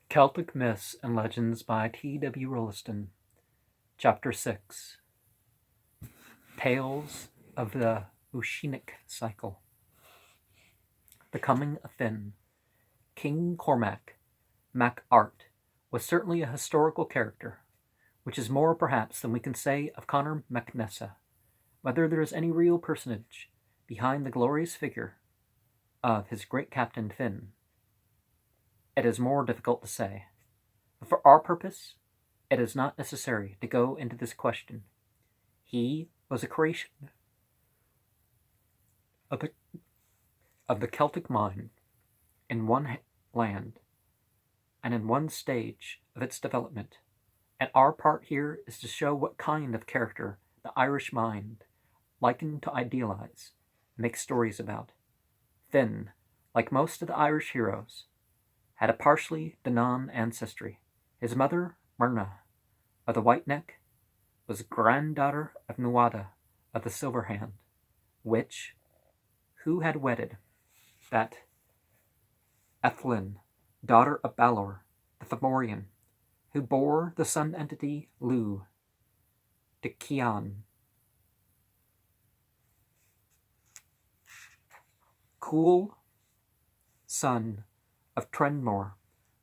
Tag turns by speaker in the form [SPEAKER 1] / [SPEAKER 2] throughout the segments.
[SPEAKER 1] Celtic Myths and Legends by T.W. Rolleston. Chapter 6. Tales of the Ossianic Cycle. The Coming of Finn. King Cormac Mac Art was certainly a historical character, which is more perhaps than we can say of Conor MacNessa. Whether there is any real personage behind the glorious figure of his great captain Finn, it is more difficult to say. But for our purpose, it is not necessary to go into this question. He was a creation of the Celtic mind in one land and in one stage of its development, and our part here is to show what kind of character the Irish mind, likened to idealize, makes stories about. Finn, like most of the Irish heroes, had a partially Danann ancestry. His mother, Myrna, of the White Neck, was granddaughter of Nuada of the Silver Hand, who had wedded that Ethlyn, daughter of Balor, the Fomorian, who bore the sun entity Lu to Cian. Cool, son of Trenmore,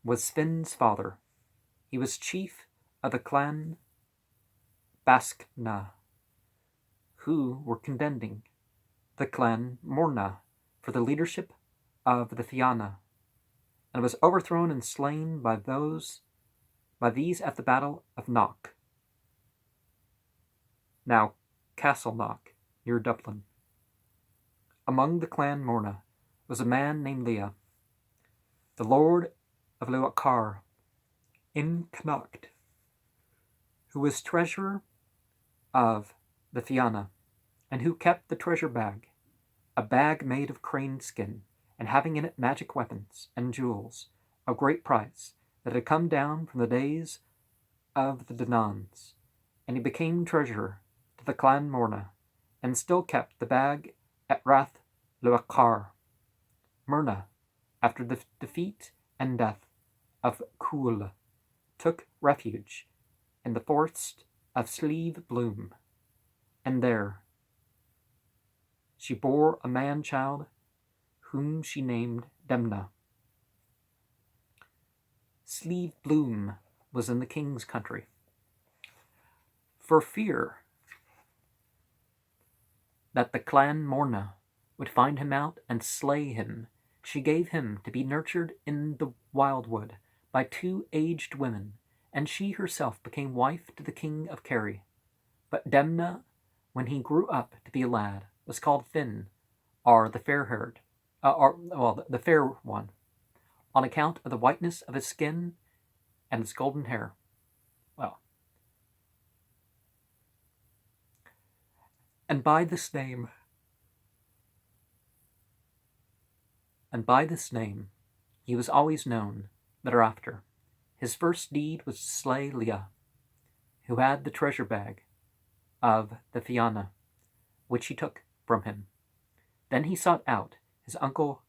[SPEAKER 1] was Finn's father. He was chief of the clan Baskna, who were contending the clan Morna for the leadership of the Fianna, and was overthrown and slain by these at the Battle of Knock, now Castle Knock, near Dublin. Among the clan Morna was a man named Leah, the lord of Luachar in Connacht, who was treasurer of the Fianna, and who kept the treasure bag, a bag made of crane skin, and having in it magic weapons and jewels of great price that had come down from the days of the Dananns. And he became treasurer to the clan Morna, and still kept the bag at Rath Luachar. Myrna, after the defeat and death of Cool, took refuge in the forest of Slieve Bloom, and there she bore a man-child whom she named Demna. Slieve Bloom was in the king's country. For fear that the clan Morna would find him out and slay him, she gave him to be nurtured in the wildwood by two aged women, and she herself became wife to the king of Kerry. But Demna, when he grew up to be a lad, was called Finn, or the fair-haired, the fair one, on account of the whiteness of his skin and his golden hair. Well, and by this name, he was always known thereafter. His first deed was to slay Leah, who had the treasure bag of the Fianna, which he took from him. Then he sought out his uncle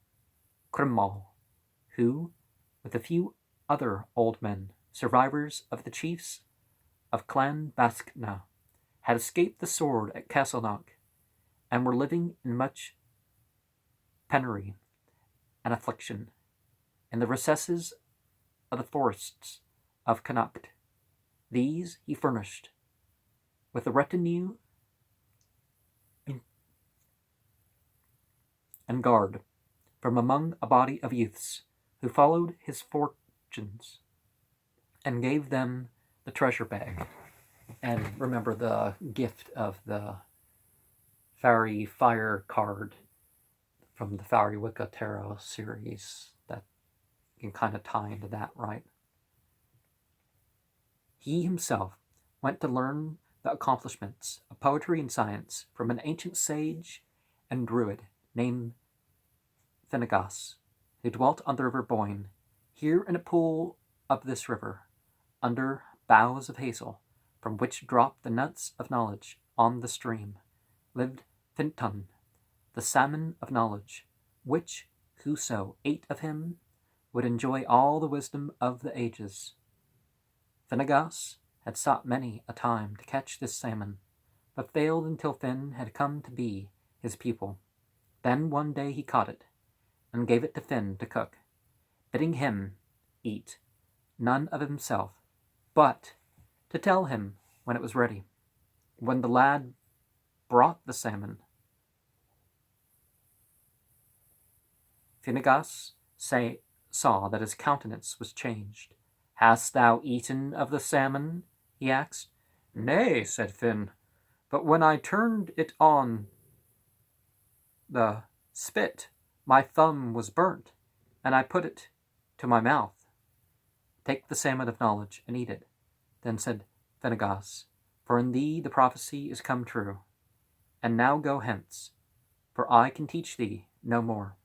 [SPEAKER 1] Crimmal, who, with a few other old men, survivors of the chiefs of Clan Baskna, had escaped the sword at Castleknock, and were living in much penury and affliction in the recesses of the forests of Connacht. These he furnished with a retinue and guard from among a body of youths who followed his fortunes, and gave them the treasure bag. And remember the gift of the Fairy Fire card from the Fairy Wicca Tarot series that can kind of tie into that, right? He himself went to learn the accomplishments of poetry and science from an ancient sage and druid named Finnegas, who dwelt on the river Boyne. Here in a pool of this river, under boughs of hazel, from which dropped the nuts of knowledge on the stream, lived Fintan, the salmon of knowledge, which whoso ate of him would enjoy all the wisdom of the ages. Finnegas had sought many a time to catch this salmon, but failed until Finn had come to be his pupil. Then one day he caught it, and gave it to Finn to cook, bidding him eat none of himself, but to tell him when it was ready. When the lad brought the salmon, Finnegas saw that his countenance was changed. "Hast thou eaten of the salmon?" he asked. "Nay," said Finn, "but when I turned it on the spit, my thumb was burnt, and I put it to my mouth." "Take the salmon of knowledge and eat it," then said Finnegas, "for in thee the prophecy is come true. And now go hence, for I can teach thee no more."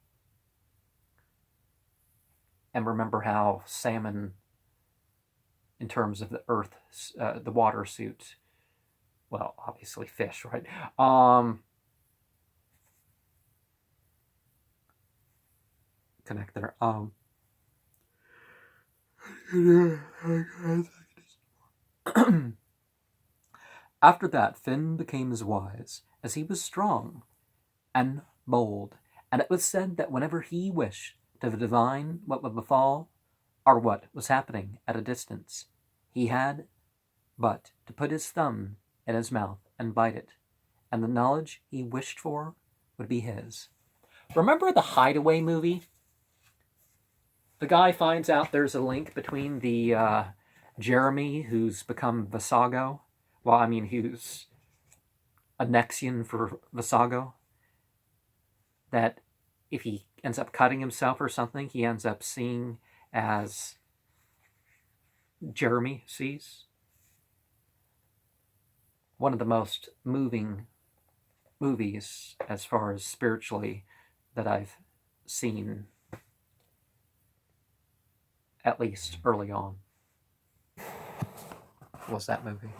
[SPEAKER 1] And remember how salmon, in terms of the earth, the water suit, well, obviously fish, right? Connect there. After that, Finn became as wise as he was strong and bold, and it was said that whenever he wished to divine what would befall, or what was happening at a distance, he had but to put his thumb in his mouth and bite it, and the knowledge he wished for would be his. Remember the Hideaway movie? The guy finds out there's a link between the Jeremy, who's become Visago, who's a Nexian for Visago, that if he ends up cutting himself or something, he ends up seeing as Jeremy sees. One of the most moving movies, as far as spiritually, that I've seen, at least early on, was that movie.